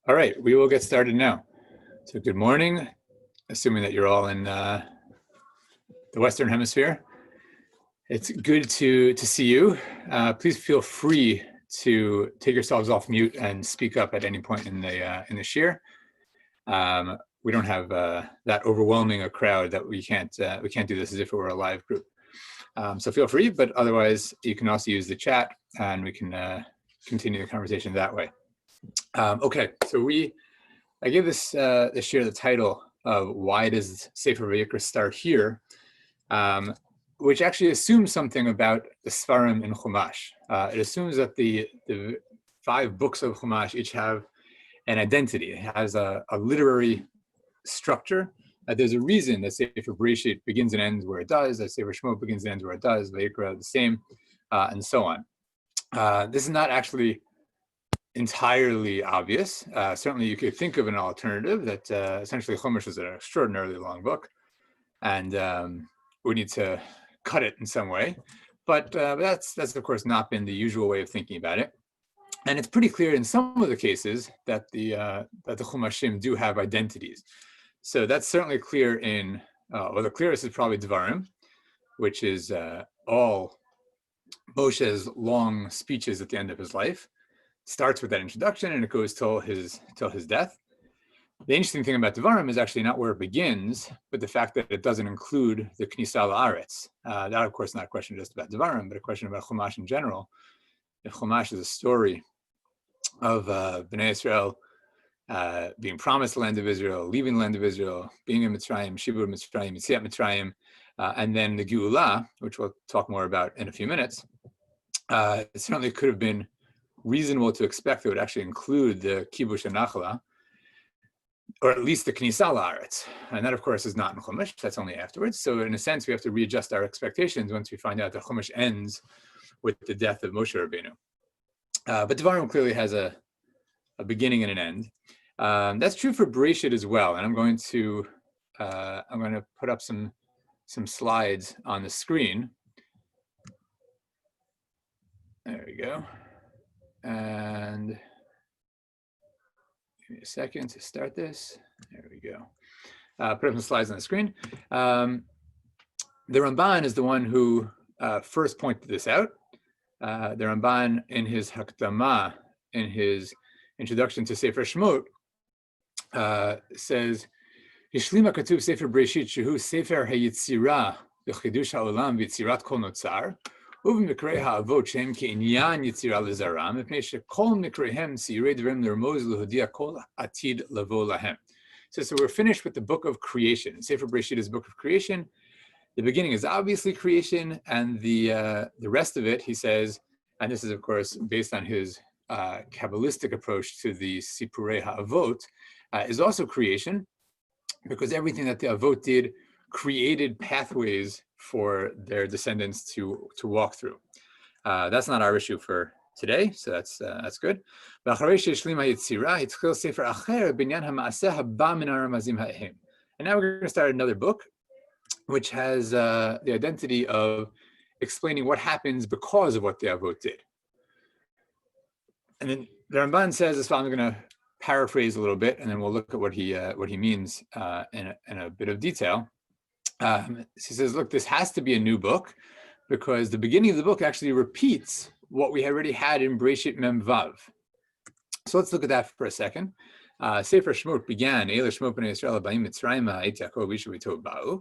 All right, we will get started now. So good morning, assuming that you're all in the Western Hemisphere. It's good to see you. Please feel free to take yourselves off mute and speak up at any point in the shir. We don't have that overwhelming a crowd that we can't do this as if it were a live group. So feel free, but otherwise you can also use the chat and we can continue the conversation that way. Okay, so I give this shir the title of Why Does Sefer Vayikra Start Here, which actually assumes something about the Svarim in Chumash. It assumes that the 5 books of Chumash each have an identity. It has a literary structure. There's a reason that Sefer Bereshit begins and ends where it does, that Sefer Shemot begins and ends where it does, Vayikra the same, and so on. This is not actually entirely obvious. Certainly you could think of an alternative that essentially Chumash is an extraordinarily long book and we need to cut it in some way. But that's of course not been the usual way of thinking about it. And it's pretty clear in some of the cases that the Chumashim do have identities. So that's certainly clear in, well, the clearest is probably Dvarim, which is all Moshe's long speeches at the end of his life. Starts with that introduction and it goes till his death. The interesting thing about Devarim is actually not where it begins, but the fact that it doesn't include the Knisa La'aretz. That, of course, not a question just about Devarim, but a question about Chumash in general. If Chumash is a story of Bnei Israel being promised the land of Israel, leaving the land of Israel, being in Mitzrayim, Shibur Mitzrayim, Yetziat Mitzrayim, and then the Geulah, which we'll talk more about in a few minutes, it certainly could have been reasonable to expect it would actually include the Kibush and Nachla, or at least the Knisa La'aretz. And that, of course, is not in Chumash. That's only afterwards. So in a sense, we have to readjust our expectations once we find out that Chumash ends with the death of Moshe Rabbeinu. But Devarim clearly has a beginning and an end. That's true for Bereshit as well. And I'm going to put up some slides on the screen. There we go. And give me a second to start this. There we go. Put up some slides on the screen. The Ramban is the one who first pointed this out. The Ramban in his Hakdama, in his introduction to Sefer Shemot, says, Hishlima katuv Sefer Bereshit shehu Sefer hayitzira b'chidush ha'olam v'yitzirat kol notzar. ובמקרה האבות שהם כעניין יצירה לזרע, מפני שכל מקריהם ציורי דברים לרמוז להודיע כל עתיד לבוא להם. So we're finished with the book of creation. Sefer Bereshit is book of creation. The beginning is obviously creation, and the rest of it, he says, and this is of course based on his Kabbalistic approach to the Sipurei HaAvot, is also creation, because everything that the Avot did created pathways for their descendants to walk through. That's not our issue for today, so that's good. And now we're going to start another book, which has the identity of explaining what happens because of what the Avot did. And then the Ramban says, as I'm going to paraphrase a little bit, and then we'll look at what he means in a bit of detail. He says, look, this has to be a new book because the beginning of the book actually repeats what we already had in Bereshit Mem Vav. So let's look at that for a second. Sefer Shemot began, Eile Shemot b'nei Yisrael ha'ba'im Mitzrayim et Yaakov Ishu v'Tov ba'u,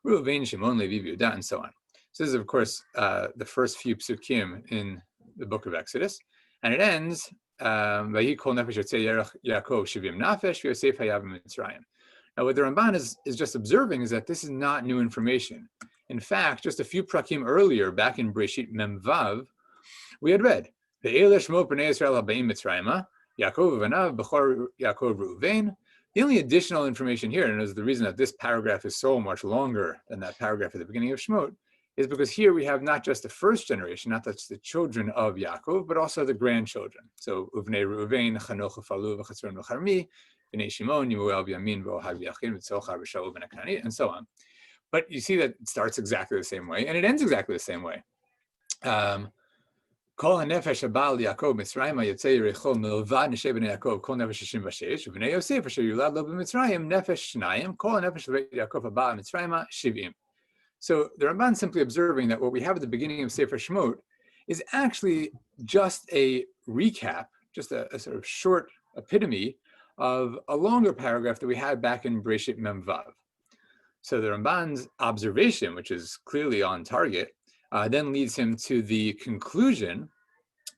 Reuven, Shimon, Levi, Yehuda, and so on. So this is, of course, the first few psukim in the book of Exodus. And it ends, Vayi kol nefesh yotzei Yaakov shivim nafesh v'yosef hayav Mitzrayim. Now, what the Ramban is just observing is that this is not new information. In fact, just a few prakim earlier, back in Bereshit Mem Vav, we had read, Ve'ele Shemot b'nei Yisrael ha'ba'im Mitzrayim, Yaakov v'anav b'chor Yaakov Reuven. The only additional information here, and is the reason that this paragraph is so much longer than that paragraph at the beginning of Shemot, is because here we have not just the first generation, not just the children of Yaakov, but also the grandchildren. So, Uvnei Reuven, Chanoch v'Falu v'Chatzron v'Charmi, and so on. But you see that it starts exactly the same way, and it ends exactly the same way. Kol hanefesh habal Yaakov Mitzrayim yotzei Yericho milvad neshe bnei Yaakov kol nefesh 66 ubnei Yosef asher yulad lo b'Mitzrayim nefesh shnayim kol hanefesh lebeit Yaakov habal Mitzrayim 70. So the Ramban simply observing that what we have at the beginning of Sefer Shemot is actually just a recap, just a sort of short epitome of a longer paragraph that we had back in Bereshit Mem Vav. So the Ramban's observation, which is clearly on target, then leads him to the conclusion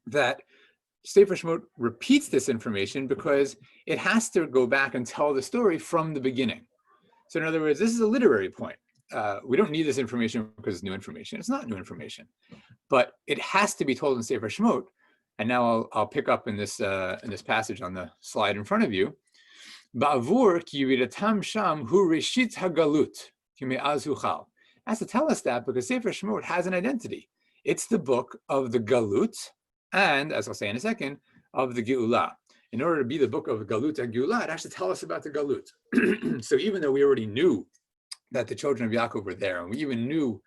that Sefer Shemot repeats this information because it has to go back and tell the story from the beginning. So in other words, this is a literary point. We don't need this information because it's new information. It's not new information, but it has to be told in Sefer Shemot. And now I'll pick up in this passage on the slide in front of you. Ba'avur ki yiridatam sham hu reshit hagalut ki me'az huchal. Has to tell us that because Sefer Shemot has an identity. It's the book of the Galut, and as I'll say in a second, of the Geulah. In order to be the book of the Galut and Geulah, it has to tell us about the Galut. So even though we already knew that the children of Yaakov were there, and we even knew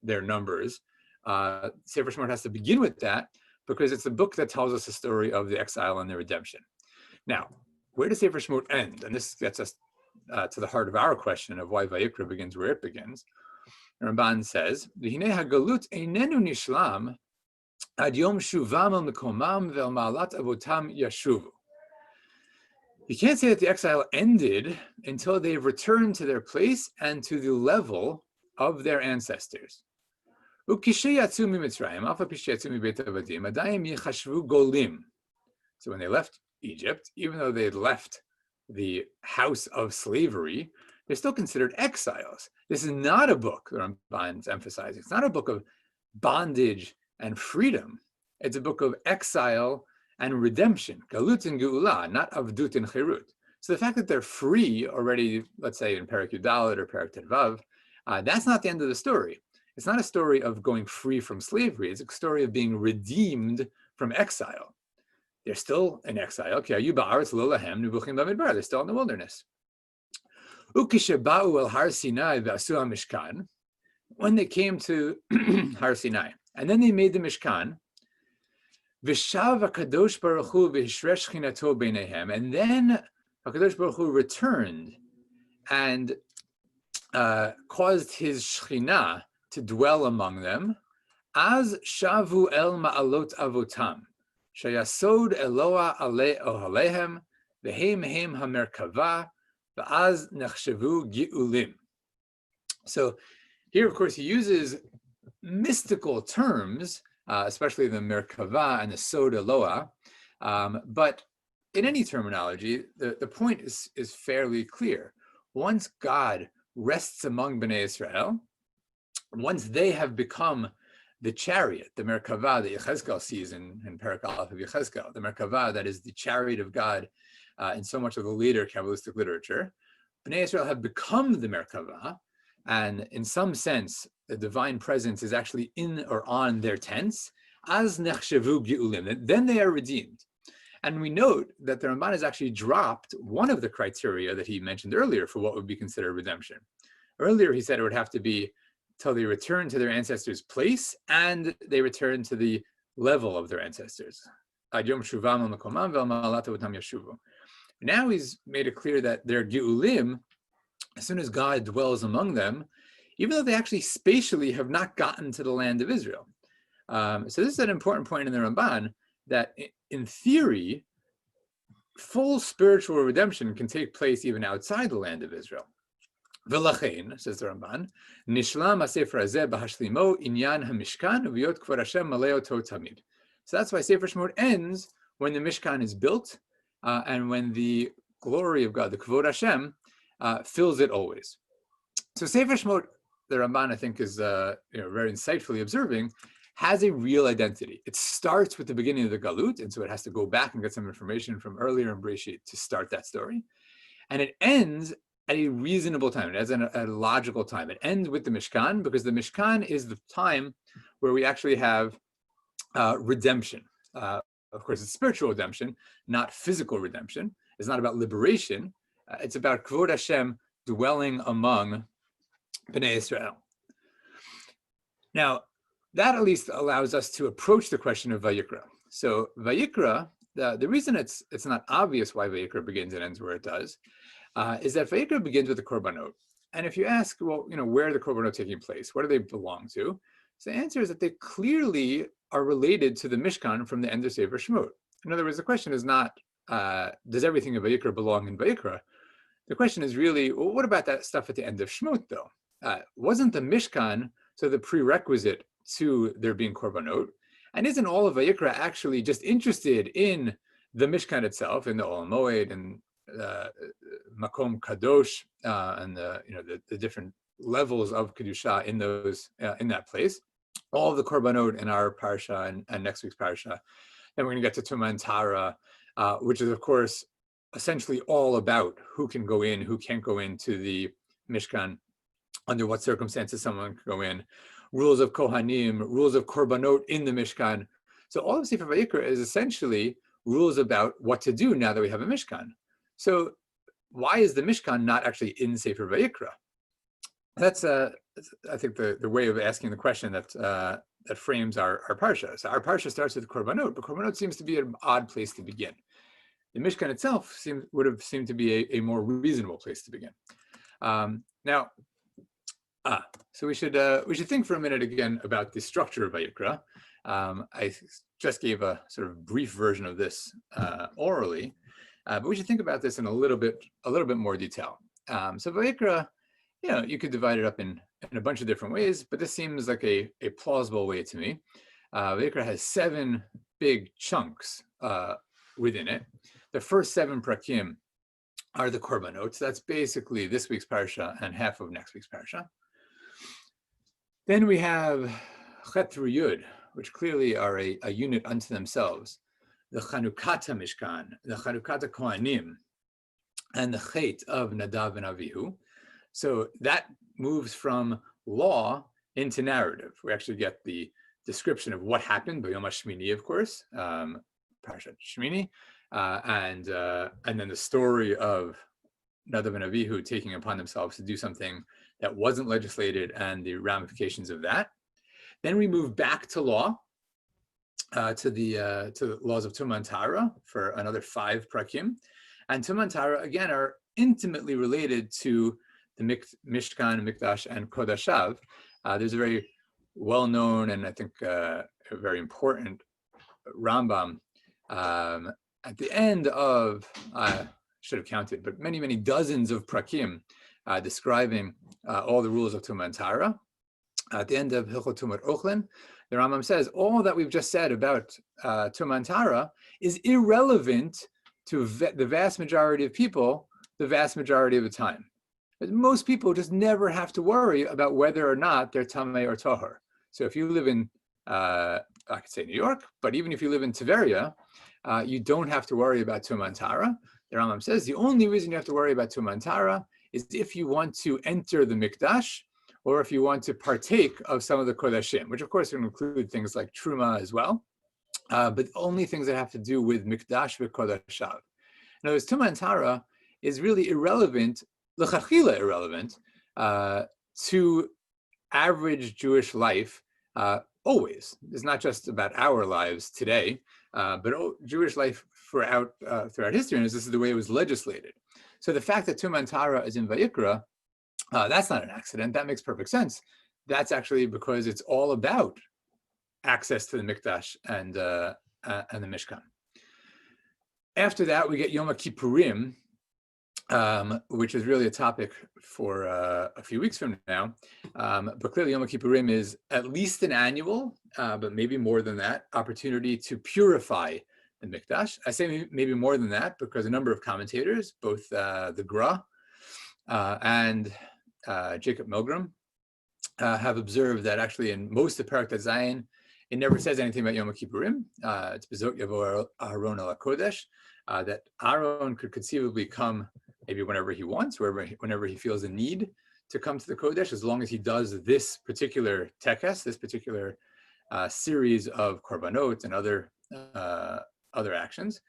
their numbers, Sefer Shemot has to begin with that because it's the book that tells us the story of the exile and the redemption. Now, where does Sefer Shemot end? And this gets us to the heart of our question of why Vayikra begins where it begins. Ramban says, "V'hinei hagalut einenu nishlam ad yom shuvam el mekomam ve'el ma'alat avotam yashuvu." You can't say that the exile ended until they've returned to their place and to the level of their ancestors. Ukishe yatzu miMitzrayim, afa pishe yatzu mibeit avadim, adayim yichashvu golim. So when they left Egypt, even though they had left the house of slavery, they're still considered exiles. This is not a book, that Ramban's emphasizing. It's not a book of bondage and freedom. It's a book of exile and redemption, galut and geulah, not avdut and chirut. So the fact that they're free already, let's say in Perek Yudalet or Perek Tedvav, that's not the end of the story. It's not a story of going free from slavery. It's a story of being redeemed from exile. They're still in exile. They're still in the wilderness. When they came to Har Sinai, and then they made the Mishkan, and then HaKadosh Baruch Hu returned and caused his Shekhinah to dwell among them. Az shavu el ma'alot avotam, shayasod Eloah ale ohalehem, v'hem hem hamerkava, v'az nechshavu gi'ulim. So here, of course, he uses mystical terms, especially the Merkava and the Sod Eloah, but in any terminology, the point is fairly clear. Once God rests among Bnei Israel, once they have become the chariot, the Merkava that Yechezkel sees in Perek Aleph of Yechezkel, the Merkava that is the chariot of God in so much of the later Kabbalistic literature, Bnei Israel have become the Merkava, and in some sense, the divine presence is actually in or on their tents, as nechshavu gi'ulim, then they are redeemed. And we note that the Ramban has actually dropped one of the criteria that he mentioned earlier for what would be considered redemption. Earlier, he said it would have to be till they return to their ancestors' place and they return to the level of their ancestors. Now he's made it clear that their gi'ulim, as soon as God dwells among them, even though they actually spatially have not gotten to the land of Israel. So this is an important point in the Ramban, that in theory, full spiritual redemption can take place even outside the land of Israel. V'lachein, says the Ramban, nishlam ha-sefer hazeh b'hashlimo inyan ha-mishkan v'yot kvar Hashem maleo to tamid. So that's why Sefer Shemot ends when the Mishkan is built and when the glory of God, the Kvod Hashem, fills it always. So Sefer Shemot, the Ramban, I think, is very insightfully observing, has a real identity. It starts with the beginning of the Galut, and so it has to go back and get some information from earlier in Bereshit to start that story. And it ends at a reasonable time. It ends at a logical time. It ends with the Mishkan, because the Mishkan is the time where we actually have redemption. Of course, it's spiritual redemption, not physical redemption. It's not about liberation. It's about Kvod Hashem dwelling among Bnei Israel. Now, that at least allows us to approach the question of Vayikra. So Vayikra, the reason it's not obvious why Vayikra begins and ends where it does, is that Vayikra begins with the korbanot. And if you ask, well, where are the korbanot taking place? What do they belong to? So the answer is that they clearly are related to the Mishkan from the end of Sefer Shemot. In other words, the question is not, does everything in Vayikra belong in Vayikra? The question is really, well, what about that stuff at the end of Shemot, though? Wasn't the Mishkan the prerequisite to there being korbanot? And isn't all of Vayikra actually just interested in the Mishkan itself, in the Ol Moed and Makom Kadosh, and the different levels of Kedusha in those in that place? All of the korbanot in our Parsha and next week's Parsha. Then we're going to get to Tumah and Tara, which is, of course, essentially all about who can go in, who can't go into the Mishkan, under what circumstances someone can go in, rules of Kohanim, rules of Korbanot in the Mishkan. So all of Sefer Vayikra is essentially rules about what to do now that we have a Mishkan. So why is the Mishkan not actually in Sefer Vayikra? That's, I think, the way of asking the question that frames our Parsha. So our Parsha starts with Korbanot, but Korbanot seems to be an odd place to begin. The Mishkan itself would have seemed to be a more reasonable place to begin. So we should think for a minute again about the structure of Vayikra. I just gave a sort of brief version of this orally, but we should think about this in a little bit more detail. So Vayikra, you could divide it up in a bunch of different ways, but this seems like a plausible way to me. Vayikra has 7 big chunks within it. The first 7 prakim are the korbanot. That's basically this week's parsha and half of next week's parsha. Then we have Chet through Yud, which clearly are a unit unto themselves. The Chanukata Mishkan, the Chanukata Kohanim, and the Chet of Nadav and Avihu. So that moves from law into narrative. We actually get the description of what happened by Yom HaShmini, of course, Parshat Shmini, and then the story of Nadav and Avihu taking upon themselves to do something that wasn't legislated and the ramifications of that. Then we move back to law, to the laws of Tumah and Tara for another 5 prakim. And Tumah and Tara, again, are intimately related to the Mishkan, Mikdash, and Kodashav. There's a very well-known and I think a very important Rambam at the end of, should have counted, but many, many dozens of prakim describing all the rules of Tumah and Tara. At the end of Hilchot Tumah Ochlen, the Rambam says, all that we've just said about Tumah and Tara is irrelevant to the vast majority of people the vast majority of the time. But most people just never have to worry about whether or not they're Tameh or Tohar. So if you live in, I could say New York, but even if you live in Tiberia, you don't have to worry about Tumah and Tara. The Rambam says the only reason you have to worry about Tumah and Tara is if you want to enter the Mikdash, or if you want to partake of some of the Kodashim, which of course will include things like Truma as well, but only things that have to do with Mikdash v'Kodashav. In other words, Tumah and Tara is really irrelevant, l'chachila irrelevant, to average Jewish life always. It's not just about our lives today, but Jewish life throughout history, and this is the way it was legislated. So the fact that Tumah and Tara is in Vayikra, that's not an accident. That makes perfect sense. That's actually because it's all about access to the Mikdash and the Mishkan. After that, we get Yom Kippurim, which is really a topic for a few weeks from now. But clearly Yom Kippurim is at least an annual, but maybe more than that, opportunity to purify the Mikdash. I say maybe more than that because a number of commentators, both the Gra and Jacob Milgram, have observed that actually in most of Parak Zayin, it never says anything about Yom Kippurim. It's Bezot Yavo Aharon al Kodesh, that Aaron could conceivably come maybe whenever he wants, whenever he feels a need to come to the Kodesh, as long as he does this particular tekes, this particular series of korbanot and other actions.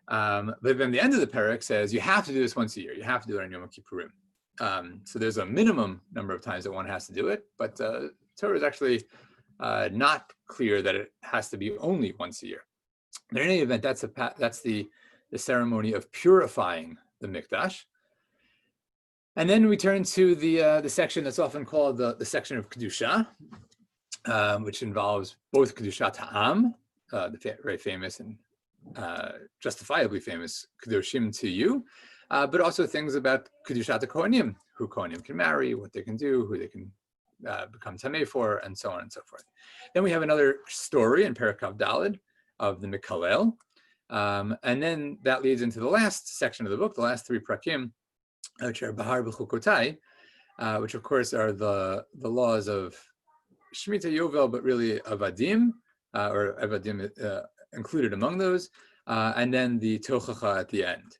But then the end of the parak says you have to do this once a year. You have to do it on Yom Kippurim. So there's a minimum number of times that one has to do it, but Torah is actually not clear that it has to be only once a year. But in any event, that's the ceremony of purifying the mikdash. And then we turn to the section that's often called the section of kedusha, which involves both kedushat ha'am, the very famous and justifiably famous kedoshim to you, but also things about kedushat kohanim, who kohanim can marry, what they can do, who they can become tamei for, and so on and so forth. Then we have another story in Perek Kav Daled of the Mikalel, and then that leads into the last section of the book, the last three prakim, which are Bahar B'chukotai, which of course are the laws of Shemitah Yovel, but really Avadim, or Avadim included among those, and then the Tochacha at the end.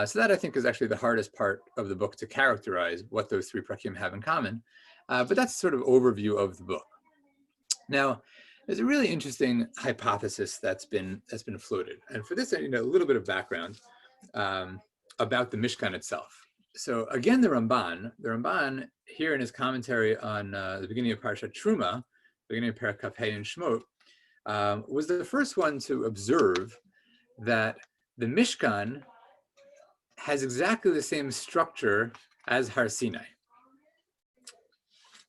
So that I think is actually the hardest part of the book to characterize what those three prakim have in common. But that's sort of overview of the book. Now, there's a really interesting hypothesis that's been floated, and for this, a little bit of background about the Mishkan itself. So again, the Ramban here in his commentary on the beginning of Parsha Truma, beginning of Perek Kaf Hey and Shmot, was the first one to observe that the Mishkan has exactly the same structure as Har Sinai.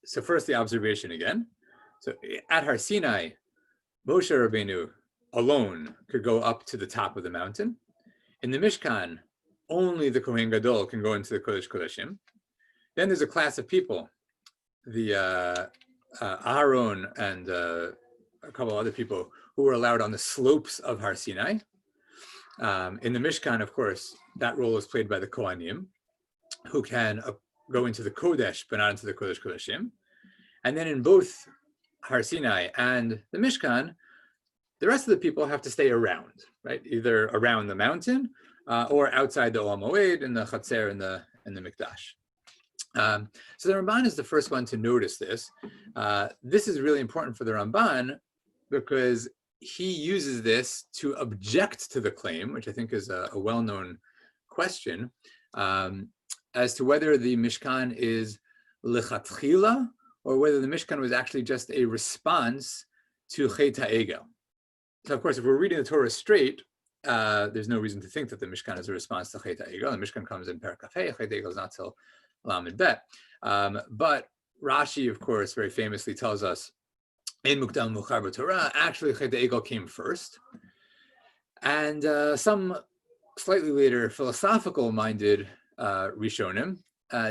So first, the observation again. So at Har Sinai, Moshe Rabbeinu alone could go up to the top of the mountain. In the Mishkan, only the Kohen Gadol can go into the Kodesh Kodeshim. Then there's a class of people, the Aaron and a couple other people who were allowed on the slopes of Har Sinai. In the Mishkan, of course, that role is played by the Kohanim, who can go into the Kodesh, but not into the Kodesh Kodeshim. And then in both Har Sinai and the Mishkan, the rest of the people have to stay around, right? Either around the mountain or outside the Olam Moed in the Chatzer and the Mikdash. So the Ramban is the first one to notice this. This is really important for the Ramban because he uses this to object to the claim, which I think is a well-known question, as to whether the Mishkan is lechatchila or whether the Mishkan was actually just a response to Chet HaEgel. So of course, if we're reading the Torah straight, there's no reason to think that the Mishkan is a response to Chet HaEgel. The Mishkan comes in Perek Kaf Hey, Chet HaEgel is not till Lamed Bet. But Rashi, of course, very famously tells us in Mukdam Muchar b'Torah, actually Chet HaEgel came first. And some slightly later philosophical-minded Rishonim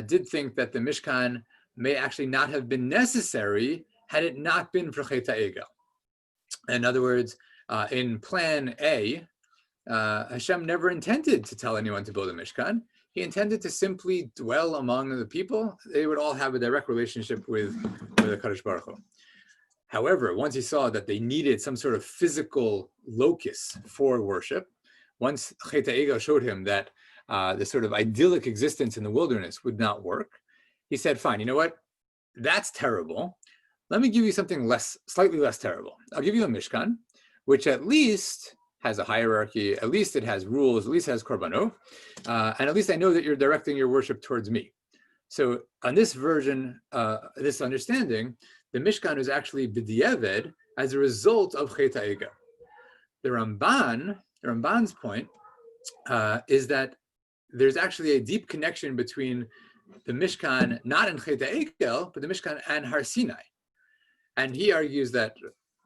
did think that the Mishkan may actually not have been necessary had it not been for Chet HaEgel. In other words, in Plan A, Hashem never intended to tell anyone to build a Mishkan. He intended to simply dwell among the people. They would all have a direct relationship with the Kadosh Baruch Hu. However, once he saw that they needed some sort of physical locus for worship, once Chet HaEgel showed him that the sort of idyllic existence in the wilderness would not work, he said, fine, you know what? That's terrible. Let me give you something slightly less terrible. I'll give you a Mishkan, which at least has a hierarchy, at least it has rules, at least it has korbanot, and at least I know that you're directing your worship towards me. So on this version, this understanding, the Mishkan is actually b'diavad as a result of Chet HaEgel. The Ramban's point is that there's actually a deep connection between the Mishkan, not in Chet HaEgel, but the Mishkan and Har Sinai. And he argues that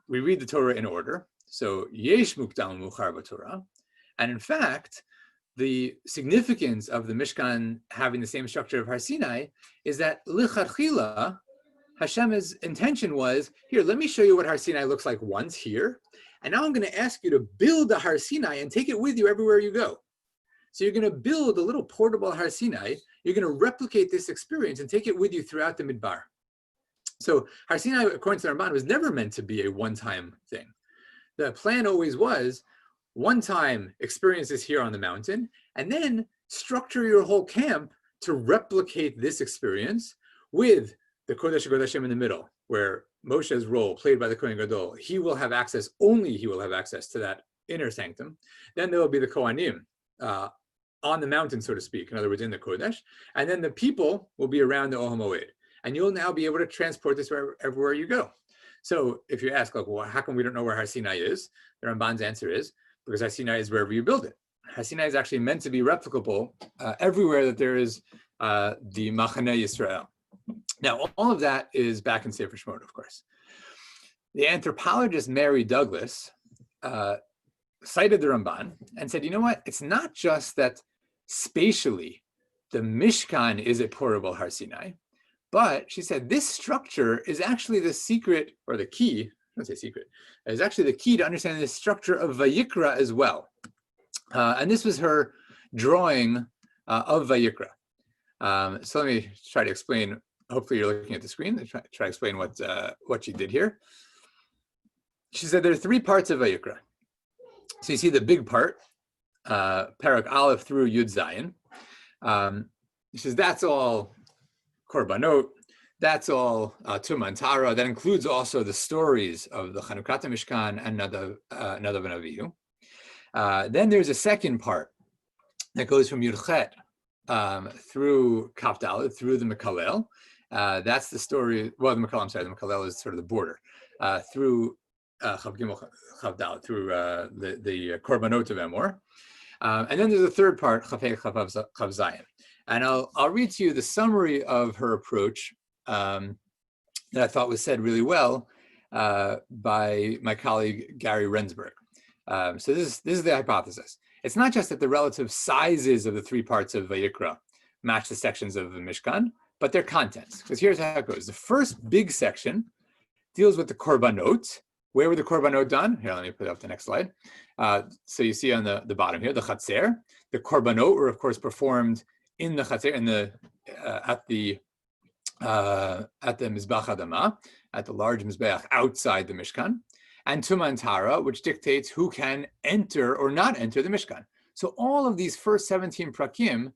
we read the Torah in order. So yesh mukdam muchar b'Torah. And in fact, the significance of the Mishkan having the same structure of Har Sinai is that lichatchila, Hashem's intention was, here, let me show you what Har Sinai looks like once here. And now I'm going to ask you to build a Har Sinai and take it with you everywhere you go. So you're going to build a little portable Har Sinai. You're going to replicate this experience and take it with you throughout the Midbar. So Har Sinai, according to the Ramban, was never meant to be a one-time thing. The plan always was one-time experiences here on the mountain, and then structure your whole camp to replicate this experience with the Kodesh HaKodeshim in the middle, where Moshe's role, played by the Kohen Gadol, only he will have access to that inner sanctum. Then there will be the Kohanim on the mountain, so to speak, in other words, in the Kodesh, and then the people will be around the Olam Moed. And you'll now be able to transport this everywhere you go. So if you ask, like, well, how come we don't know where Har Sinai is? The Ramban's answer is because Har Sinai is wherever you build it. Har Sinai is actually meant to be replicable everywhere that there is the Machane Yisrael. Now, all of that is back in Sefer Shemot, of course. The anthropologist Mary Douglas cited the Ramban and said, you know what? It's not just that spatially the Mishkan is a portable Har Sinai, but she said this structure is actually the secret, or the key, I don't say secret, is actually the key to understanding the structure of Vayikra as well. And this was her drawing of Vayikra. So let me try to explain. Hopefully you're looking at the screen. Try to explain what she did here. She said there are 3 parts of Vayikra. So you see the big part, Parak Aleph through Yud Zayin. She says that's all Korbanot, that's all Tuman Tara. That includes also the stories of the Chanukata Mishkan and Nadav and Avihu. Then there's a second part that goes from Yudchet through Kafdal, through the Mekalel. That's the story, well, the Mekalel, I'm sorry, the Mekalel is sort of the border, through Chav Gimel Chavdal, through the Korbanot of Emor. And then there's a third part, Chafei Chav Zayin. And I'll read to you the summary of her approach that I thought was said really well by my colleague Gary Rensburg. So this is the hypothesis. It's not just that the relative sizes of the 3 parts of Vayikra match the sections of the Mishkan, but their contents. Because here's how it goes. The first big section deals with the Korbanot. Where were the Korbanot done? Here, let me put up the next slide. So you see on the bottom here, the Chatzer. The Korbanot were, of course, performed in the Chatzer, at the Mizbach Adama, at the large Mizbeach outside the Mishkan, and Tuman Tara, which dictates who can enter or not enter the Mishkan. So all of these first 17 prakim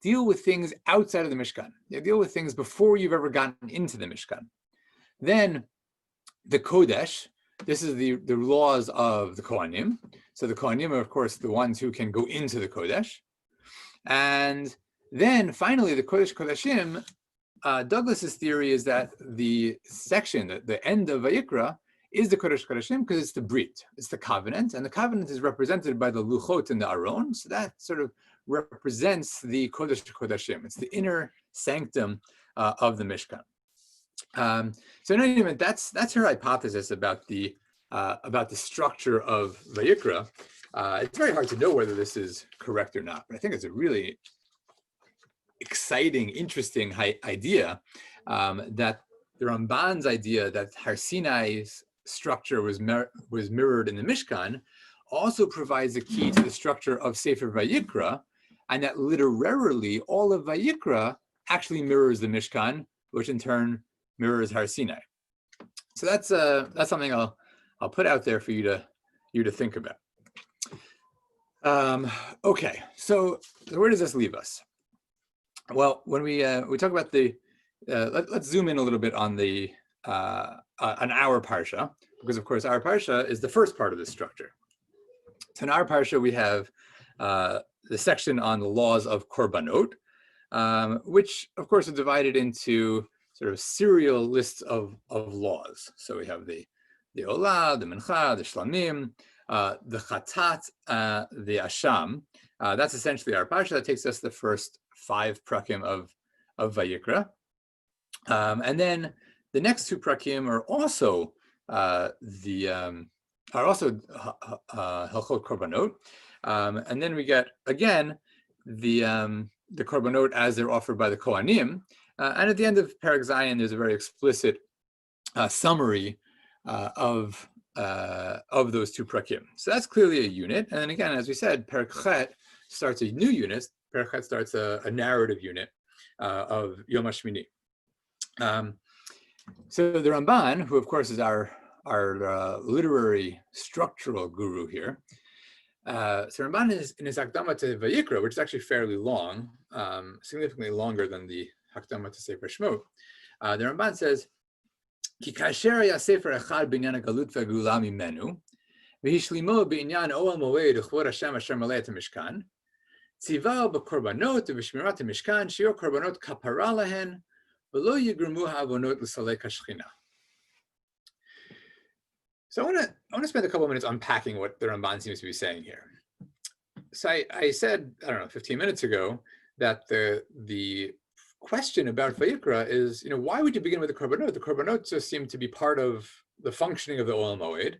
deal with things outside of the Mishkan. They deal with things before you've ever gotten into the Mishkan. Then the Kodesh, this is the laws of the Kohanim. So the Kohanim are, of course, the ones who can go into the Kodesh. And then finally, the Kodesh Kodeshim, Douglas's theory is that the section, the end of Vayikra, is the Kodesh Kodeshim because it's the Brit, it's the covenant, and the covenant is represented by the Luchot and the Aron. So that sort of represents the Kodesh Kodeshim. It's the inner sanctum of the Mishkan. So in any event, that's her hypothesis about the structure of Vayikra. It's very hard to know whether this is correct or not, but I think it's a really exciting, interesting idea that the Ramban's idea that Har Sinai's structure was mirrored in the Mishkan also provides a key to the structure of Sefer Vayikra, and that literarily all of Vayikra actually mirrors the Mishkan, which in turn mirrors Har Sinai. So that's something I'll put out there for you to think about. Okay, so where does this leave us? Well, when we talk about let's zoom in a little bit on our Parsha, because of course our Parsha is the first part of this structure. So in our Parsha we have the section on the laws of Korbanot, which of course are divided into sort of serial lists of laws. So we have the Olah, the Mincha, the Shlamim, the Chatat, the Asham. That's essentially our Parsha. That takes us the first 5 prakim of Vayikra. And then the next 2 prakim are also Helchot Korbanot. And then we get, again, the Korbanot as they're offered by the Kohanim. And at the end of Perek Zayin, there's a very explicit summary of those 2 prakim. So that's clearly a unit. And then again, as we said, Perek Chet starts a new unit. Perek Chet starts a narrative unit of Yom HaShmini. So the Ramban, who of course is our literary structural guru here, so Ramban is in his Hakdama to Vayikra, which is actually fairly long, significantly longer than the Hakdama to Sefer Shemot. The Ramban says, Ki kasher haya sefer echad b'inyan hagalut v'hagula mimenu, v'hishlimo b'inyan oel moed uchvod Hashem asher malei et hamishkan, tzivao b'korbanot v'shmirat hamishkan shiur korbanot kapara lahen, v'lo yigremu ha'avonot l'salei kashchina. So I want to spend a couple of minutes unpacking what the Ramban seems to be saying here. So I said, I don't know, 15 minutes ago that the question about Vayikra is, why would you begin with the korbanot? The korbanot just seem to be part of the functioning of the Olam Moed.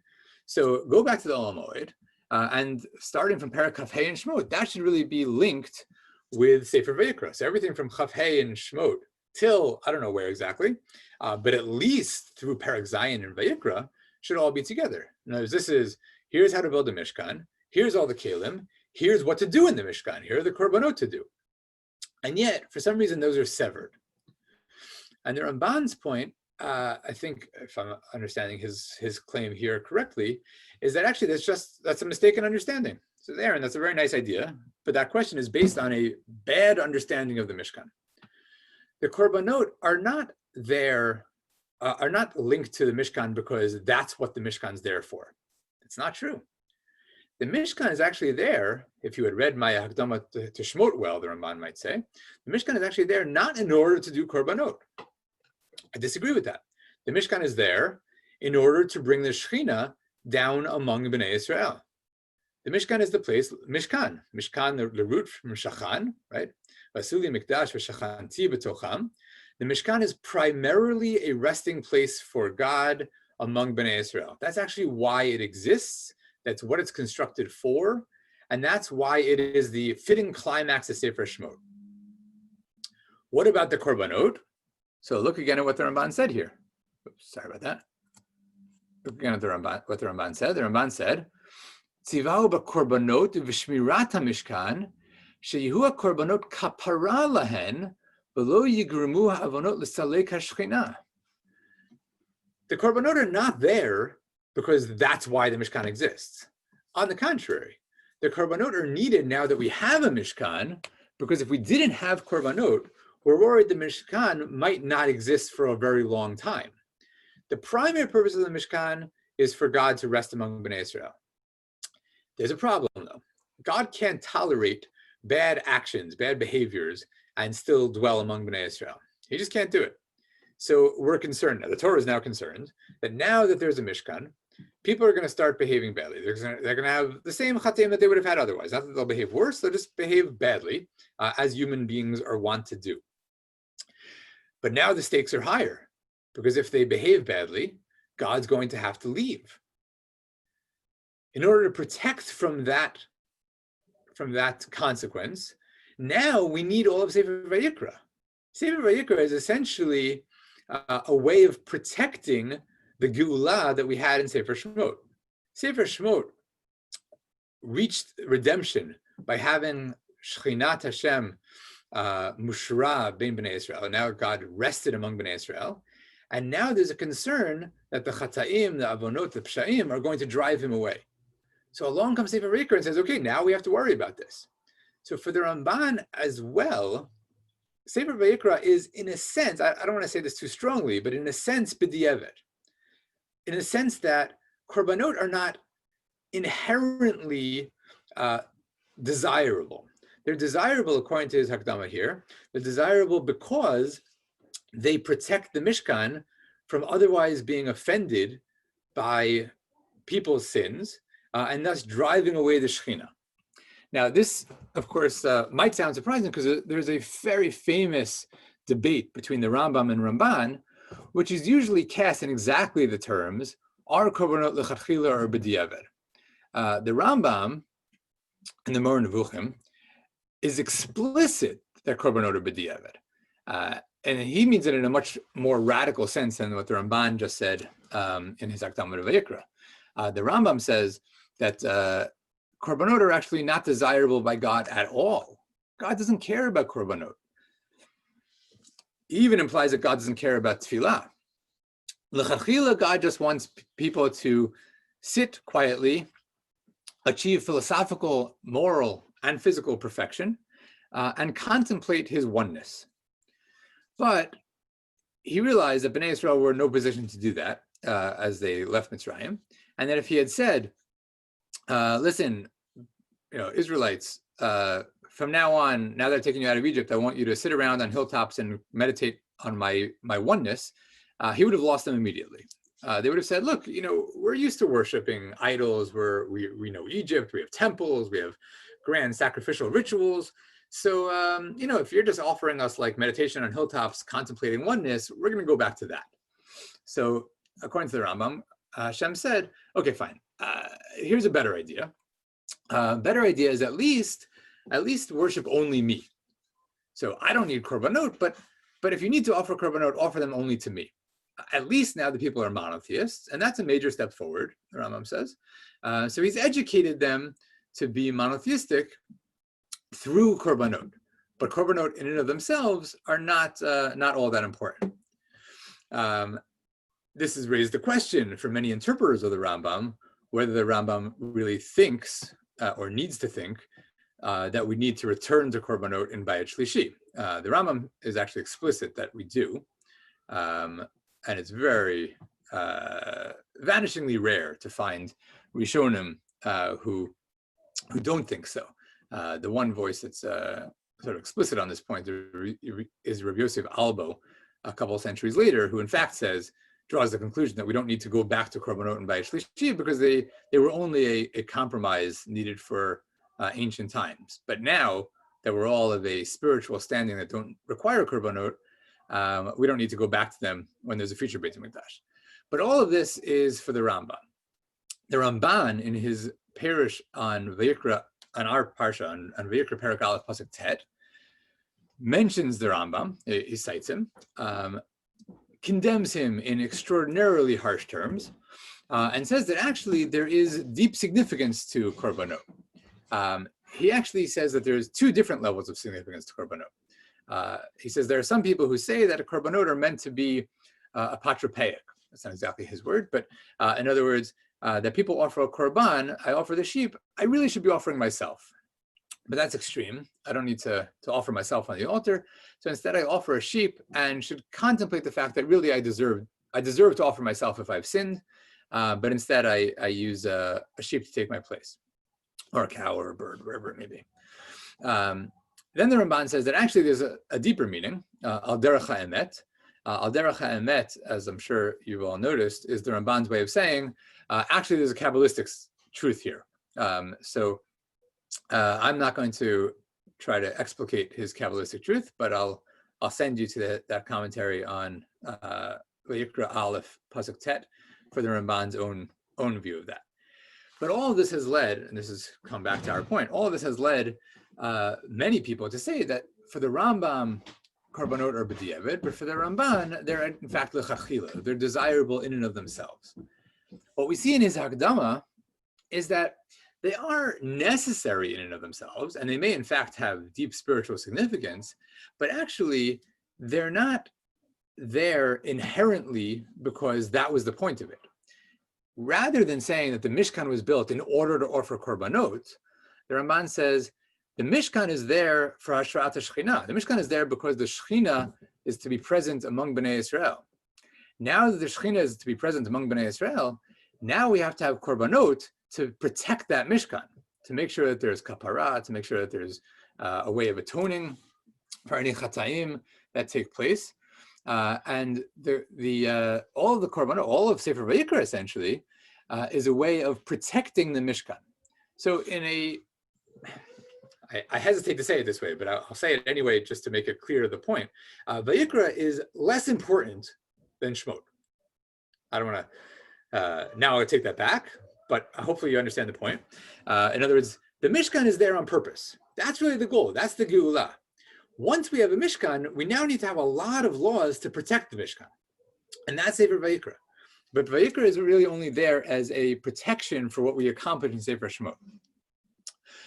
So go back to the Olam Moed, and starting from Perek Chaf Hei and Shmot, that should really be linked with Sefer Vayikra. So everything from Chaf Hei and Shmot till I don't know where exactly, but at least through Perek Zayin and Vayikra should all be together. In other words, here's how to build a Mishkan, here's all the Kalim, here's what to do in the Mishkan, here are the korbanot to do. And yet, for some reason, those are severed. And the Ramban's point, I think, if I'm understanding his claim here correctly, is that actually that's a mistaken understanding. So Aaron, that's a very nice idea, but that question is based on a bad understanding of the Mishkan. The korbanot are not there, are not linked to the Mishkan because that's what the Mishkan's there for. It's not true. The Mishkan is actually there, if you had read my Hakdama to Shmot well, the Ramban might say, the Mishkan is actually there not in order to do korbanot. I disagree with that. The Mishkan is there in order to bring the Shechina down among Bnei Israel. The Mishkan is the place, Mishkan, the root from Shachan, right? Vasuli Mikdash v'Shachanti b'tocham. The Mishkan is primarily a resting place for God among Bnei Israel. That's actually why it exists. That's what it's constructed for. And that's why it is the fitting climax of Sefer Shmot. What about the korbanot? So look again at what the Ramban said here. Oops, sorry about that. Look again at what the Ramban said. The Ramban said, Tzivahu b'korbanot v'shmirat ha'mishkan, sheyihu ha'korbanot kapara lahen, v'lo yigremu ha'avonot l'salek ha'shchina. The korbanot are not there because that's why the Mishkan exists. On the contrary, the korbanot are needed now that we have a Mishkan, because if we didn't have korbanot, we're worried the Mishkan might not exist for a very long time. The primary purpose of the Mishkan is for God to rest among Bnei Israel. There's a problem though. God can't tolerate bad actions, bad behaviors, and still dwell among Bnei Israel. He just can't do it. So we're concerned, the Torah is now concerned, that now that there's a Mishkan, people are going to start behaving badly. They're going to have the same chatim that they would have had otherwise. Not that they'll behave worse, they'll just behave badly, as human beings are wont to do. But now the stakes are higher, because if they behave badly, God's going to have to leave. In order to protect from that consequence, now we need all of Sefer Vayikra. Sefer Vayikra is essentially a way of protecting the Geulah that we had in Sefer Shmot. Sefer Shmot reached redemption by having Shechinat Hashem Mushra bein Bnei Israel. And now God rested among Bnei Israel. And now there's a concern that the Chataim, the Avonot, the Psha'im are going to drive him away. So along comes Sefer Vayikra and says, okay, now we have to worry about this. So for the Ramban as well, Sefer Vayikra is, in a sense, I don't want to say this too strongly, but in a sense, b'di'evet. In a sense that korbanot are not inherently desirable. They're desirable, according to his Hakdama here, they're desirable because they protect the Mishkan from otherwise being offended by people's sins, and thus driving away the Shekhinah. Now, this, of course, might sound surprising because there's a very famous debate between the Rambam and Ramban, which is usually cast in exactly the terms, are korbanot lechatchila or b'di'evet. The Rambam in the Moreh Nevuchim is explicit that korbanot are b'di'evet. And he means it in a much more radical sense than what the Ramban just said in his Hakdama to Vayikra. The Rambam says that korbanot are actually not desirable by God at all. God doesn't care about korbanot. He even implies that God doesn't care about tefillah. L'chachila, God just wants people to sit quietly, achieve philosophical, moral, and physical perfection, and contemplate his oneness. But he realized that Bnei Israel were in no position to do that as they left Mitzrayim, and that if he had said, listen, Israelites, from now on, now that I've taken you out of Egypt, I want you to sit around on hilltops and meditate on my oneness, he would have lost them immediately. they would have said, look, we're used to worshiping idols. We know Egypt, we have temples, we have grand sacrificial rituals. So, if you're just offering us like meditation on hilltops, contemplating oneness, we're going to go back to that. So according to the Rambam, Hashem said, okay, fine. Here's a better idea. Better idea is at least worship only me. So I don't need korbanot, but if you need to offer korbanot, offer them only to me. At least now the people are monotheists, and that's a major step forward, the Rambam says. So he's educated them to be monotheistic through korbanot, but korbanot in and of themselves are not all that important. This has raised the question for many interpreters of the Rambam, whether the Rambam really thinks or needs to think that we need to return to korbanot in Bayit Shlishi. The Rambam is actually explicit that we do, and it's very vanishingly rare to find Rishonim who don't think so. The one voice that's sort of explicit on this point is Rabbi Yosef Albo, a couple of centuries later, who in fact draws the conclusion that we don't need to go back to korbanot and Bayit Shlishi because they were only a compromise needed for ancient times. But now that we're all of a spiritual standing that don't require korbanot, we don't need to go back to them when there's a future Beit HaMikdash. But all of this is for the Ramban. The Ramban, in his parish on Vayikra, on our Parsha, on Vayikra Perek Aleph Pasuk Tet, mentions the Rambam, he cites him, condemns him in extraordinarily harsh terms, and says that actually there is deep significance to korbanot. He actually says that there's two different levels of significance to korbanot. He says there are some people who say that a korbanot are meant to be a patropaic. That's not exactly his word, but in other words, that people offer a korban, I offer the sheep, I really should be offering myself. But that's extreme. I don't need to offer myself on the altar. So instead I offer a sheep and should contemplate the fact that really I deserve to offer myself if I've sinned, but instead I use a sheep to take my place, or a cow or a bird, wherever it may be. Then the Ramban says that actually there's a deeper meaning, al derech ha'emet. Al derech ha'emet, as I'm sure you've all noticed, is the Ramban's way of saying, actually there's a Kabbalistic truth here. So I'm not going to try to explicate his Kabbalistic truth, but I'll send you to that commentary on Vayikra Aleph Pasuk Tet for the Ramban's own view of that. But all of this has led, and this has come back to our point, all of this has led many people to say that for the Rambam, korbanot are b'diavad, but for the Ramban, they're in fact l'chachila. They're desirable in and of themselves. What we see in his Hakdama is that they are necessary in and of themselves, and they may in fact have deep spiritual significance, but actually they're not there inherently because that was the point of it. Rather than saying that the Mishkan was built in order to offer korbanot, the Ramban says the Mishkan is there for Hashrat HaShechina. The Mishkan is there because the Shechina is to be present among Bnei Israel. Now that the Shechina is to be present among Bnei Israel, now we have to have korbanot to protect that Mishkan, to make sure that there's kapara, to make sure that there's a way of atoning for any chatayim that take place. And all of the korbanot, all of Sefer Vayikra essentially, is a way of protecting the Mishkan. So I hesitate to say it this way, but I'll say it anyway just to make it clear the point. Vayikra is less important than Shemot. I don't want to, now I take that back, but hopefully you understand the point. In other words, the Mishkan is there on purpose. That's really the goal. That's the Geulah. Once we have a Mishkan, we now need to have a lot of laws to protect the Mishkan. And that's Sefer Vayikra. But Vayikra is really only there as a protection for what we accomplish in Sefer Shemot.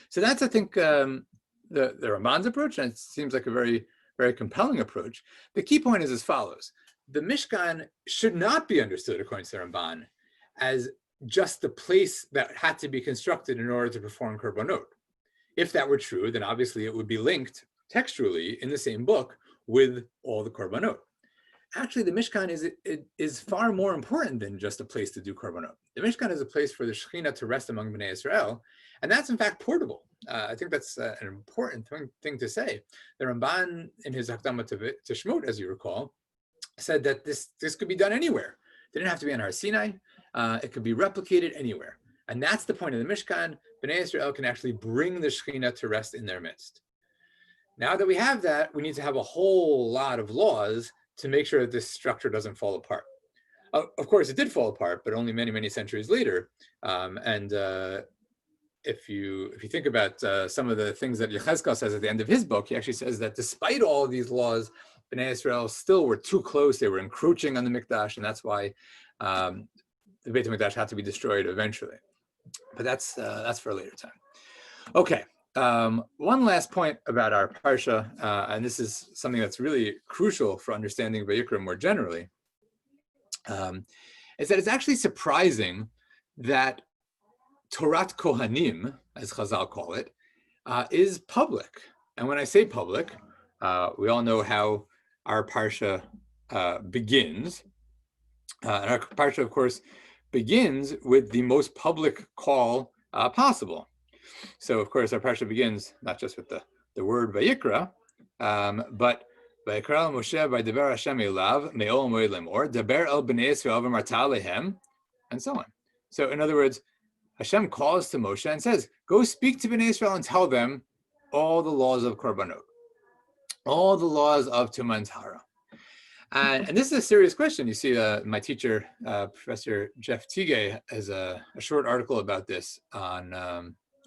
So that's, I think, the Ramban's approach, and it seems like a very, very compelling approach. The key point is as follows. The Mishkan should not be understood, according to the Ramban, as just the place that had to be constructed in order to perform korbanot. If that were true, then obviously it would be linked textually in the same book with all the korbanot. Actually, the Mishkan is far more important than just a place to do korbanot. The Mishkan is a place for the Shekhinah to rest among Bnei Israel, and that's in fact portable. I think that's an important thing to say. The Ramban, in his Hakdama to Shemot, as you recall, said that this could be done anywhere. They didn't have to be on Har Sinai. It could be replicated anywhere. And that's the point of the Mishkan. Bnei Israel can actually bring the Shekhinah to rest in their midst. Now that we have that, we need to have a whole lot of laws to make sure that this structure doesn't fall apart. Of course, it did fall apart, but only many, many centuries later. If you think about some of the things that Yechezkel says at the end of his book, he actually says that despite all of these laws, Bnei Israel still were too close. They were encroaching on the Mikdash, and that's why the Beit HaMikdash had to be destroyed eventually. But that's for a later time. Okay. One last point about our Parsha, and this is something that's really crucial for understanding Vayikra more generally, is that it's actually surprising that Torat Kohanim, as Chazal call it, is public. And when I say public, we all know how our Parsha begins. And our Parsha, of course, begins with the most public call possible. So, of course, our Parsha begins not just with the word Vayikra, but Vayikra Moshe Vaydaber Hashem Elav Me'ol Moed Lemor Daber El Bnei Yisrael V'Marta Lehem, and so on. So, in other words, Hashem calls to Moshe and says, "Go speak to Bnei Israel and tell them all the laws of Korbanot, all the laws of Tumah and Tahara." And this is a serious question. You see, my teacher, Professor Jeff Tigay, has a short article about this on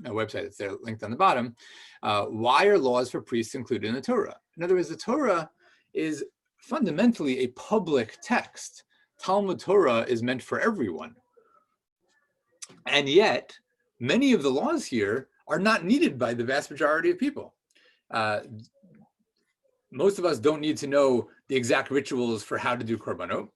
a website that's there linked on the bottom. Why are laws for priests included in the Torah? In other words, the Torah is fundamentally a public text. Talmud Torah is meant for everyone. And yet, many of the laws here are not needed by the vast majority of people. Most of us don't need to know the exact rituals for how to do korbanot.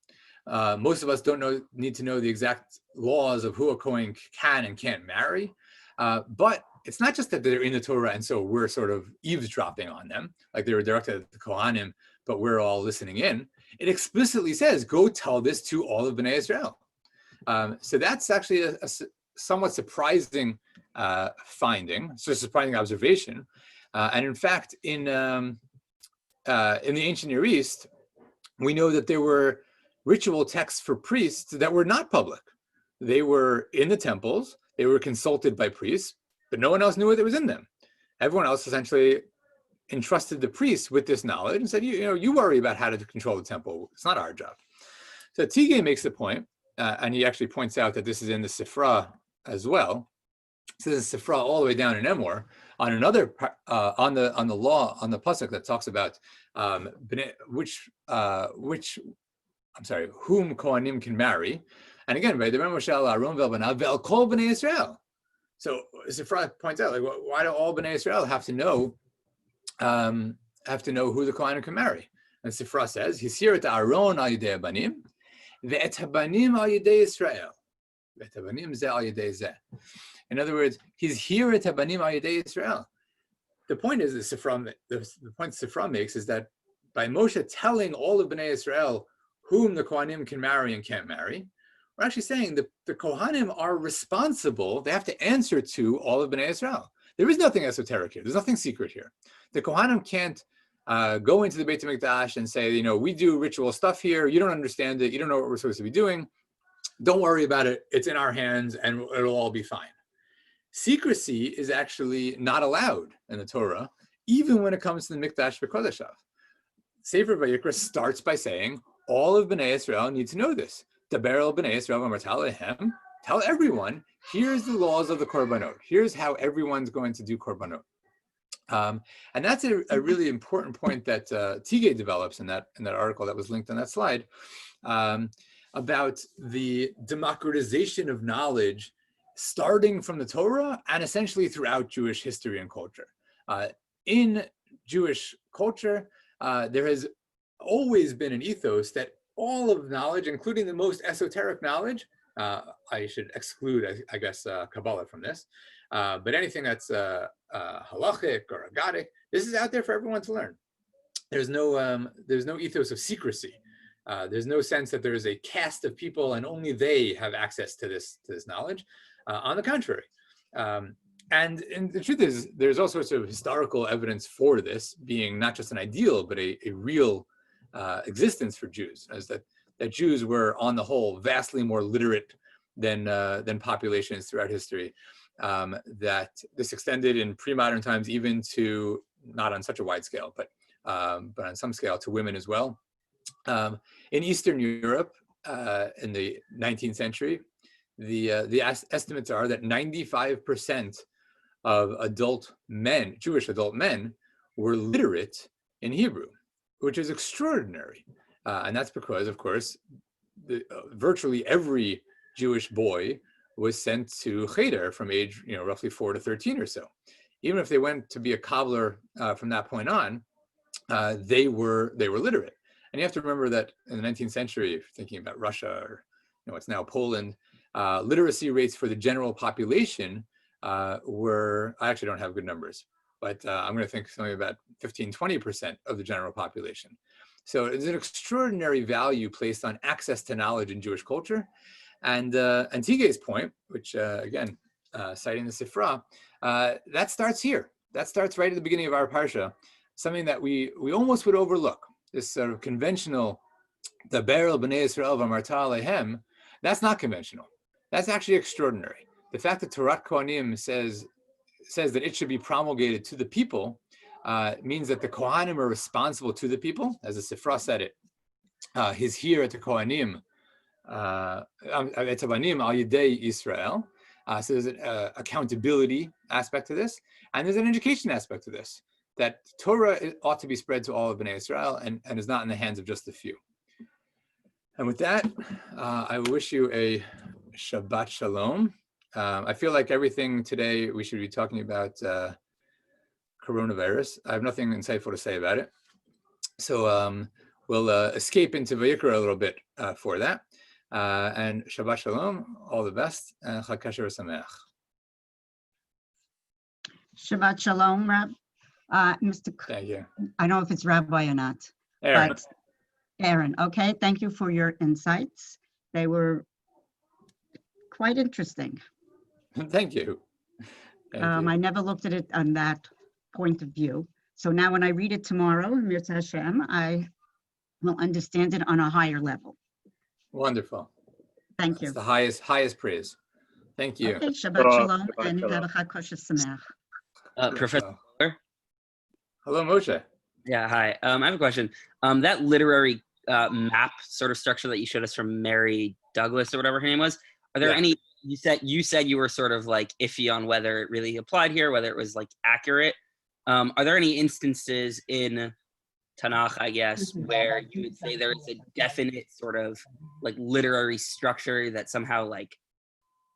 Most of us don't need to know the exact laws of who a Kohen can and can't marry. But it's not just that they're in the Torah and so we're sort of eavesdropping on them, like they were directed at the Kohanim, but we're all listening in. It explicitly says, go tell this to all of Bnei Israel. So that's actually a somewhat surprising finding, so a surprising observation. And in fact, in the ancient Near East, we know that there were ritual texts for priests that were not public. They were in the temples, they were consulted by priests, but no one else knew what was in them. Everyone else essentially entrusted the priests with this knowledge and said, you worry about how to control the temple. It's not our job. So Tigay makes the point, and he actually points out that this is in the Sifra as well. So there's a Sifra all the way down in Emor on another on the pasuk that talks about whom Kohanim can marry, and again, Vaydaber Moshe el Aaron ve'el kol Bnei Israel. So Sifra points out, like, why do all Bnei Israel have to know who the Kohanim can marry? And Sifra says, Hisir et Aaron al yedei habanim, ve'et habanim al yedei Israel. Ve'et habanim zeh al yedei zeh. In other words, he's here at habanim al yedei Israel. The point is, the point Sifra makes is that by Moshe telling all of Bnei Israel whom the Kohanim can marry and can't marry, we're actually saying that the Kohanim are responsible. They have to answer to all of Bnei Israel. There is nothing esoteric here. There's nothing secret here. The Kohanim can't go into the Beit HaMikdash and say, we do ritual stuff here. You don't understand it. You don't know what we're supposed to be doing. Don't worry about it. It's in our hands and it'll all be fine. Secrecy is actually not allowed in the Torah, even when it comes to the Mikdash V'Kodeshav. Sefer Vayikra starts by saying, all of Bnei Israel need to know this. Daber el Bnei Israel v'Marta lehem. Tell everyone, here's the laws of the Korbanot. Here's how everyone's going to do Korbanot. And that's a really important point that Tigay develops in that article that was linked on that slide, about the democratization of knowledge starting from the Torah and essentially throughout Jewish history and culture. In Jewish culture, there has always been an ethos that all of knowledge, including the most esoteric knowledge, I should exclude, I guess, Kabbalah from this, but anything that's halachic or agadic, this is out there for everyone to learn. There's no ethos of secrecy. There's no sense that there is a caste of people and only they have access to this knowledge. On the contrary, and the truth is, there's all sorts of historical evidence for this being not just an ideal, but a real existence for Jews, as that that Jews were, on the whole, vastly more literate than populations throughout history. That this extended in pre-modern times even to, not on such a wide scale, but on some scale, to women as well. In Eastern Europe, in the 19th century, the estimates are that 95% of adult men, Jewish adult men, were literate in Hebrew, which is extraordinary. And that's because, of course, virtually every Jewish boy was sent to cheder from age, roughly 4 to 13 or so. Even if they went to be a cobbler from that point on, they were literate. And you have to remember that in the 19th century, if you're thinking about Russia or what's now Poland, literacy rates for the general population were, I actually don't have good numbers, but I'm going to think something about 15-20% of the general population. So it's an extraordinary value placed on access to knowledge in Jewish culture. And Antige's point, which again, citing the Sifra, that starts here. That starts right at the beginning of our Parsha, something that we almost would overlook. This sort of conventional, the Be'er B'nai Yisrael v'amarta alehem, that's not conventional. That's actually extraordinary. The fact that Torah Kohanim says that it should be promulgated to the people means that the Kohanim are responsible to the people, as the Sifra said it. He's here at the Kohanim, Etabanim al Yidei Israel. So there's an accountability aspect to this, and there's an education aspect to this, that Torah ought to be spread to all of Bnei Israel and is not in the hands of just a few. And with that, I wish you a Shabbat Shalom. I feel like everything today we should be talking about coronavirus. I have nothing insightful to say about it. So we'll escape into Vayikra a little bit for that. And Shabbat Shalom, all the best, and Chag Kasher Sameach. Shabbat Shalom, Rab. Mr. Thank you. I don't know if it's Rabbi or not. Aaron. But Aaron, okay, thank you for your insights. They were quite interesting. Thank you. Thank you. I never looked at it on that point of view. So now when I read it tomorrow, Mirza Hashem, I will understand it on a higher level. Wonderful. Thank you. That's the highest praise. Thank you. Okay, Shabbat Shalom, and have a Chag Kosher Sameach. Professor Koller? Hello, Moshe. Yeah, hi. I have a question. That literary map sort of structure that you showed us from Mary Douglas or whatever her name was, are there any, you said you were sort of like iffy on whether it really applied here, whether it was like accurate. Are there any instances in Tanakh, I guess, where you would say there is a definite sort of like literary structure that somehow like,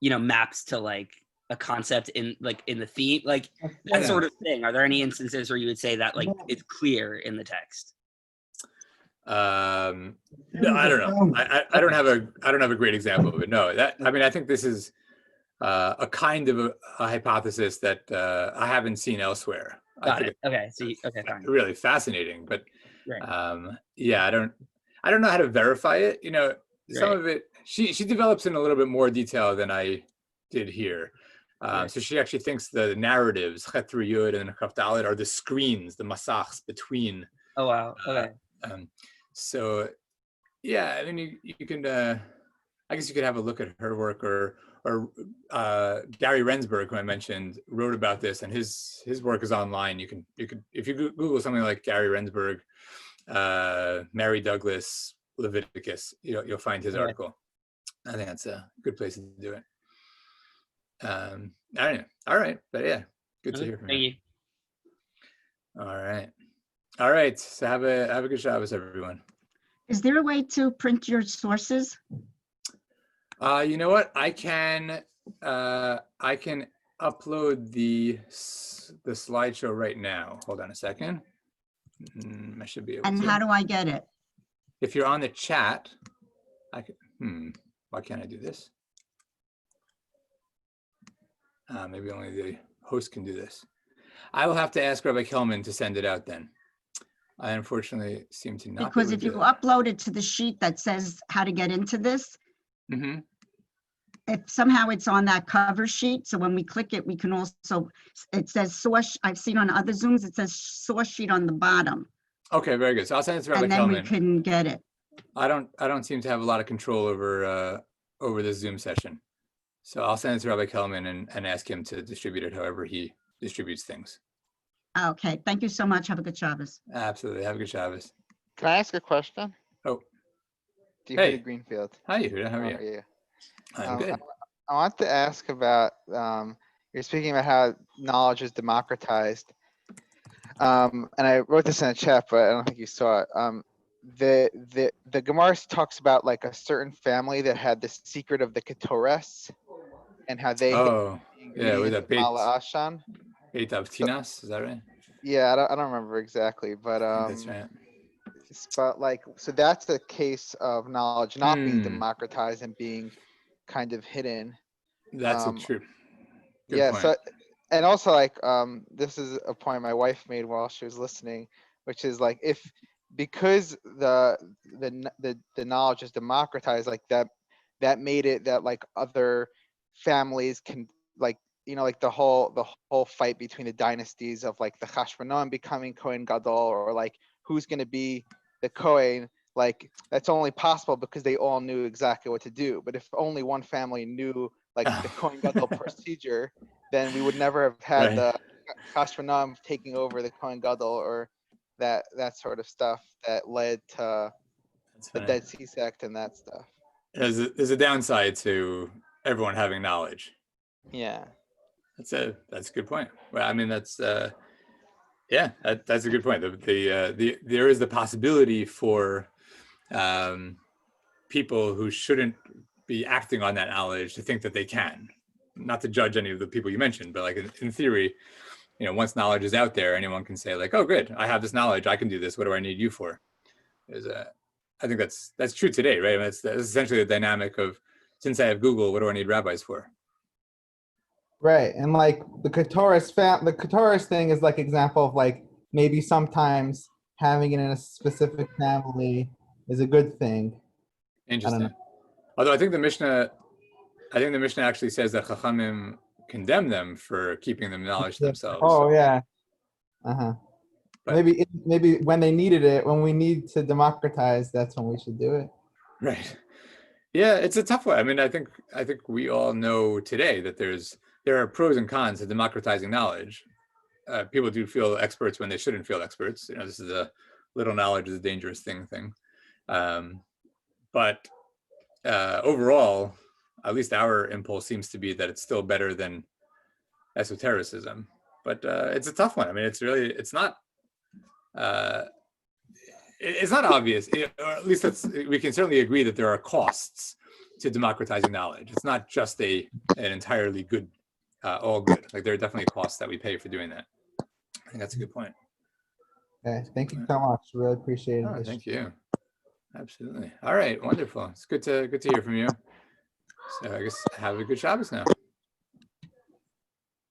maps to like a concept in the theme, like that sort of thing? Are there any instances where you would say that like it's clear in the text? No, I don't know. I don't have a great example of it. No, I think this is a kind of a hypothesis that I haven't seen elsewhere. Got it. Okay. So okay, fine. Really fascinating, but right. yeah, I don't know how to verify it. Some of it she develops in a little bit more detail than I did here. So she actually thinks the narratives, Chet through Yud and Chaf Dalet, are the screens, the masachs between. Oh wow. Okay. So yeah, I mean you can I guess you could have a look at her work, or Gary Rensburg, who I mentioned, wrote about this, and his work is online. You can if you Google something like Gary Rensburg, Mary Douglas, Leviticus, you'll find his article. I think that's a good place to do it. I don't know. All right, but yeah, good to hear from you. Thank you. All right. So have a good Shabbos, everyone. Is there a way to print your sources? You know what? I can upload the slideshow right now. Hold on a second. I should be able to. And how do I get it? If you're on the chat, I can. Why can't I do this? Maybe only the host can do this. I will have to ask Rabbi Kelman to send it out then. I unfortunately seem to not. Because if you upload it to the sheet that says how to get into this, if somehow it's on that cover sheet, so when we click it, we can also, it says source, I've seen on other Zooms, it says source sheet on the bottom. Okay, very good. So I'll send it to Rabbi And then Kelman. we can get it. I don't seem to have a lot of control over this Zoom session. So I'll send it to Rabbi Kelman and ask him to distribute it however he distributes things. Okay, thank you so much. Have a good Shabbos. Absolutely. Have a good Shabbos. Can I ask a question? Oh. Do you Hey. hear Greenfield? Hi, Yehuda. How are you? you? I'm good. I want to ask about, you're speaking about how knowledge is democratized. And I wrote this in a chat, but I don't think you saw it. The Gemara talks about like a certain family that had the secret of the Ketores and how they Oh, yeah, with that Beit Ashan. Avtinas, is that right? Yeah, I don't remember exactly, but I think that's right. but like, so that's the case of knowledge not being Hmm. democratized and being kind of hidden. That's Um, true. Good yeah, point. so and also like this is a point my wife made while she was listening, which is like, if because the knowledge is democratized, like that made it that like other families can, like, you know, like the whole fight between the dynasties of like the Hashmonaim becoming Kohen Gadol, or like who's going to be the Kohen, like that's only possible because they all knew exactly what to do. But if only one family knew like the Kohen Gadol procedure, then we would never have had Right. the Hashmonaim taking over the Kohen Gadol, or that sort of stuff that led to That's the funny. Dead Sea sect and that stuff. There's a downside to everyone having knowledge. Yeah. That's a good point. Well, I mean, that's yeah, that's a good point. There is the possibility for people who shouldn't be acting on that knowledge to think that they can. Not to judge any of the people you mentioned, but like in theory, you know, once knowledge is out there, anyone can say like, oh, good, I have this knowledge, I can do this. What do I need you for? I think that's true today, right? I mean, that's essentially the dynamic of, since I have Google, what do I need rabbis for? Right, and like the Katoris thing is like example of like maybe sometimes having it in a specific family is a good thing. Interesting. Although I think the Mishnah actually says that Chachamim condemn them for keeping the knowledge themselves. Oh yeah. Uh-huh. But, maybe when they needed it, when we need to democratize, that's when we should do it. right. Yeah, it's a tough one. I mean, I think we all know today that there are pros and cons to democratizing knowledge. People do feel experts when they shouldn't feel experts. You know, this is a little knowledge is a dangerous thing. But overall, at least our impulse seems to be that it's still better than esotericism. But it's a tough one. I mean, it's not obvious, or at least we can certainly agree that there are costs to democratizing knowledge. It's not just an entirely good, all good. Like there are definitely costs that we pay for doing that. I think that's a good point. Okay, thank you so much. Really appreciate it. Oh, thank you. Absolutely. All right, wonderful. It's good to hear from you. So I guess have a good Shabbos now.